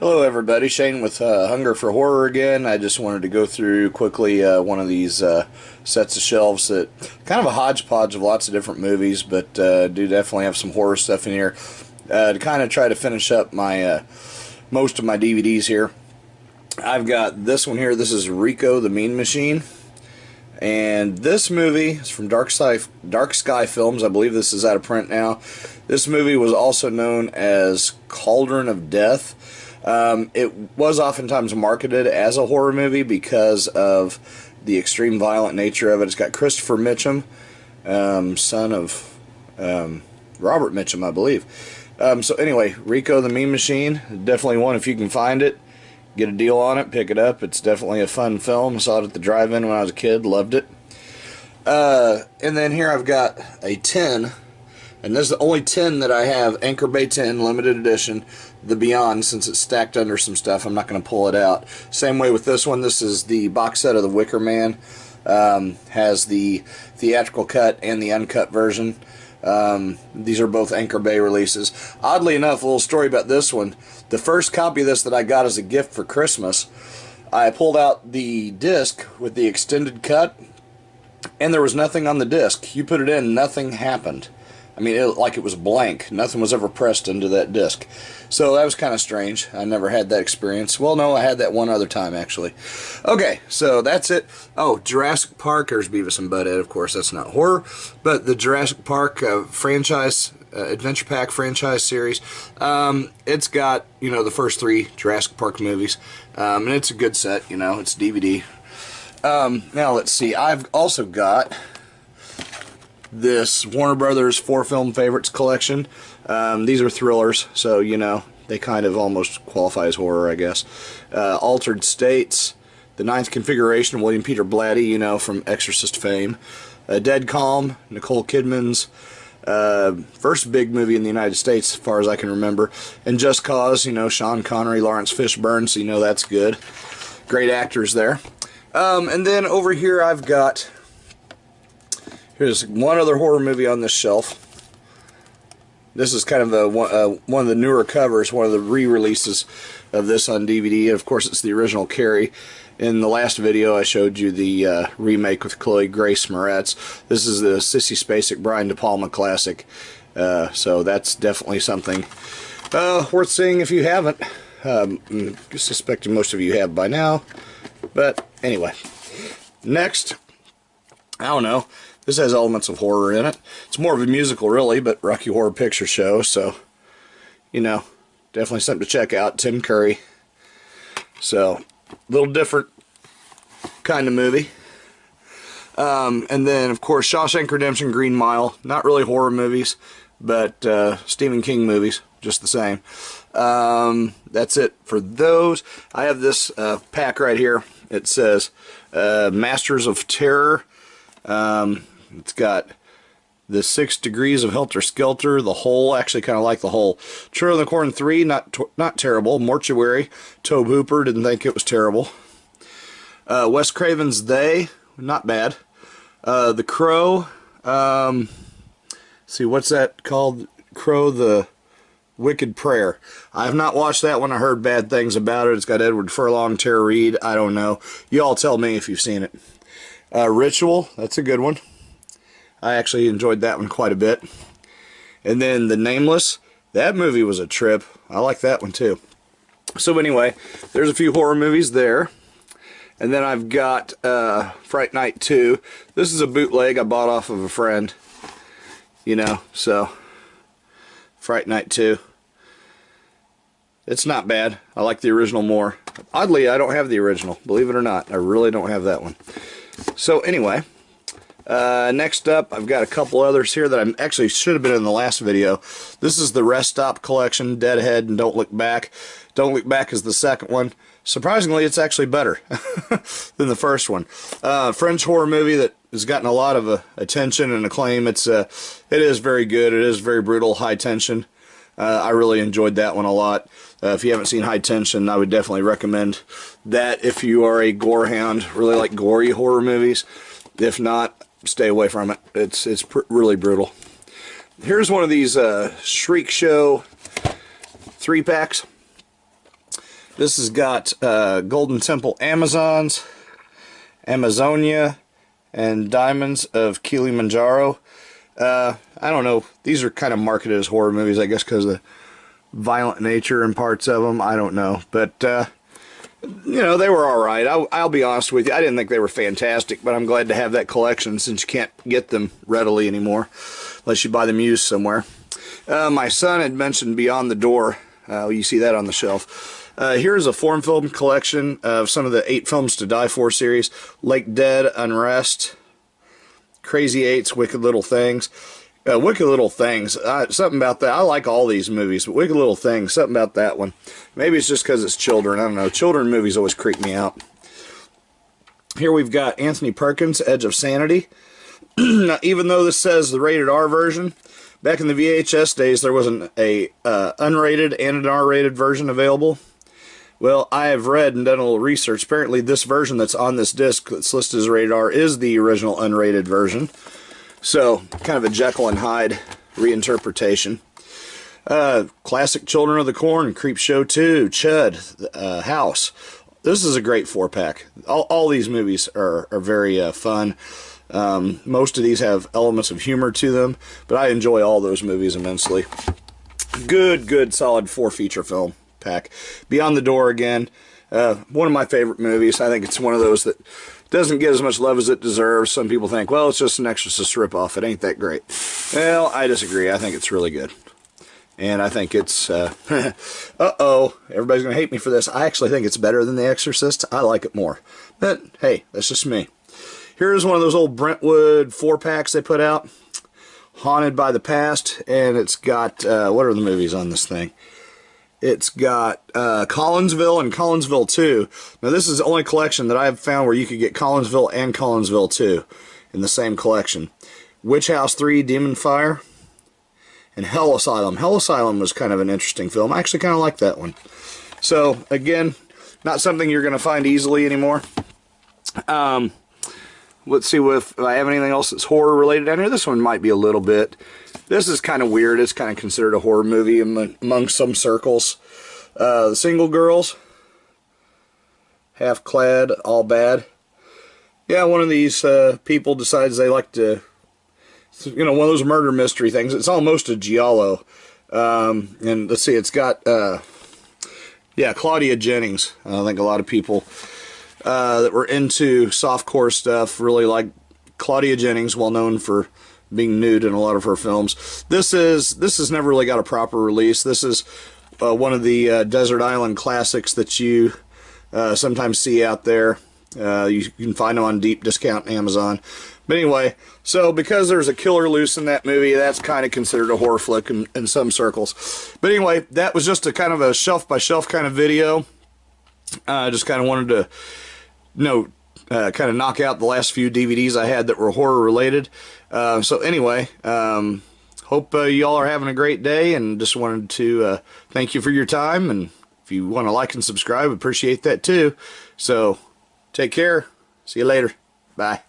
Hello everybody, Shane with Hunger for Horror again. I just wanted to go through quickly one of these sets of shelves that kind of a hodgepodge of lots of different movies, but do definitely have some horror stuff in here to kind of try to finish up my most of my DVDs here. I've got this one here. This is Rico the Mean Machine, and this movie is from Dark Sky Films. I believe this is out of print now. This movie was also known as Cauldron of Death. It was oftentimes marketed as a horror movie because of the extreme violent nature of it. It's got Christopher Mitchum, son of Robert Mitchum, I believe. So anyway, Rico the Mean Machine, definitely one if you can find it. Get a deal on it, pick it up. It's definitely a fun film. I saw it at the drive-in when I was a kid, loved it. And then here I've got a tin, and this is the only tin that I have, Anchor Bay tin, limited edition, The Beyond, since it's stacked under some stuff. I'm not going to pull it out. Same way with this one. This is the box set of The Wicker Man. Has the theatrical cut and the uncut version. These are both Anchor Bay releases. Oddly enough, a little story about this one. The first copy of this that I got as a gift for Christmas, I pulled out the disc with the extended cut, and there was nothing on the disc. You put it in, nothing happened. I mean, like it was blank. Nothing was ever pressed into that disc. So that was kind of strange. I never had that experience. Well, no, I had that one other time, actually. Okay, so that's it. Oh, Jurassic Park. There's Beavis and Butthead, of course. That's not horror. But the Jurassic Park franchise, Adventure Pack franchise series, it's got, the first 3 Jurassic Park movies. And it's a good set, it's DVD. Now, let's see. I've also got this Warner Brothers 4-film favorites collection. These are thrillers, so they kind of almost qualify as horror, I guess. Altered States, The Ninth Configuration, William Peter Blatty, from Exorcist fame. Dead Calm, Nicole Kidman's first big movie in the United States, as far as I can remember. And Just Cause, Sean Connery, Lawrence Fishburne, so that's good. Great actors there. And then over here I've got, here's one other horror movie on this shelf. This is kind of one of the newer covers, one of the re-releases of this on DVD. And of course, it's the original Carrie. In the last video, I showed you the remake with Chloe Grace Moretz. This is the Sissy Spacek, Brian De Palma classic. So that's definitely something worth seeing if you haven't. I'm suspecting most of you have by now. But anyway, next, I don't know. This has elements of horror in it. It's more of a musical, really, but Rocky Horror Picture Show, so, definitely something to check out. Tim Curry. So, a little different kind of movie. And then, of course, Shawshank Redemption, Green Mile. Not really horror movies, but Stephen King movies, just the same. That's it for those. I have this pack right here. It says Masters of Terror. It's got the 6 Degrees of Helter Skelter, The Hole, actually kind of like The Hole. Children of the Corn 3, not terrible. Mortuary, Tobe Hooper, didn't think it was terrible. Wes Craven's They, not bad. The Crow, see, what's that called? Crow the Wicked Prayer. I have not watched that one. I heard bad things about it. It's got Edward Furlong, Tara Reid. I don't know. You all tell me if you've seen it. Ritual, that's a good one. I actually enjoyed that one quite a bit. And then The Nameless, that movie was a trip. I like that one too. So anyway, there's a few horror movies there. And then I've got Fright Night 2. This is a bootleg I bought off of a friend. So Fright Night 2. It's not bad. I like the original more. Oddly, I don't have the original. Believe it or not, I really don't have that one. So anyway, next up, I've got a couple others here that I actually should have been in the last video. This is the Rest Stop collection, Deadhead and Don't Look Back. Don't Look Back is the second one. Surprisingly, it's actually better than the first one. French horror movie that has gotten a lot of attention and acclaim. It is very good. It is very brutal, high tension. I really enjoyed that one a lot. If you haven't seen High Tension, I would definitely recommend that if you are a gore hound, really like gory horror movies. If not, stay away from it. It's really brutal. Here's one of these Shriek Show 3-packs. This has got Golden Temple Amazons, Amazonia, and Diamonds of Kilimanjaro. I don't know. These are kind of marketed as horror movies, I guess, because of the violent nature in parts of them. I don't know. But, you know, they were alright. I'll be honest with you. I didn't think they were fantastic, but I'm glad to have that collection since you can't get them readily anymore unless you buy them used somewhere. My son had mentioned Beyond the Door. You see that on the shelf. Here's a foreign film collection of some of the 8 Films to Die For series. Lake Dead, Unrest, Crazy Eights, Wicked Little Things. Wicked Little Things, something about that. I like all these movies, but Wicked Little Things, something about that one. Maybe it's just because it's children. I don't know. Children movies always creep me out. Here we've got Anthony Perkins, Edge of Sanity. Now, even though this says the rated R version, back in the VHS days there was an unrated and an R-rated version available. Well, I have read and done a little research. Apparently this version that's on this disc that's listed as rated R is the original unrated version. So, kind of a Jekyll and Hyde reinterpretation. Classic Children of the Corn, Creepshow 2, Chud, House. This is a great 4-pack. All these movies are very fun. Most of these have elements of humor to them, but I enjoy all those movies immensely. Good, solid 4-feature film pack. Beyond the Door again. One of my favorite movies. I think it's one of those that doesn't get as much love as it deserves. Some people think, well, it's just an Exorcist ripoff. It ain't that great. Well, I disagree. I think it's really good. And I think it's, uh-oh, everybody's going to hate me for this. I actually think it's better than The Exorcist. I like it more. But, hey, that's just me. Here's one of those old Brentwood 4-packs they put out. Haunted by the Past. And it's got, what are the movies on this thing? It's got Collinsville and Collinsville 2. Now, this is the only collection that I've found where you could get Collinsville and Collinsville 2 in the same collection. Witch House 3, Demon Fire, and Hell Asylum. Hell Asylum was kind of an interesting film. I actually kind of like that one. So, again, not something you're going to find easily anymore. Let's see if I have anything else that's horror-related down here. This one might be a little bit. This is kind of weird. It's kind of considered a horror movie among some circles. The Single Girls. Half Clad, All Bad. Yeah, one of these people decides they like to, you know, one of those murder mystery things. It's almost a giallo. And let's see, it's got, yeah, Claudia Jennings. I think a lot of people that were into softcore stuff really like Claudia Jennings, well known for being nude in a lot of her films. This has never really got a proper release. This is one of the Desert Island classics that you sometimes see out there. You can find them on deep discount Amazon. But anyway, so because there's a killer loose in that movie, that's kind of considered a horror flick in some circles. But anyway, that was just a kind of a shelf-by-shelf kind of video. I just kind of wanted to, you know, kind of knock out the last few DVDs I had that were horror related. So anyway, hope y'all are having a great day, and just wanted to thank you for your time, and if you want to like and subscribe, appreciate that too. So take care. See you later. Bye.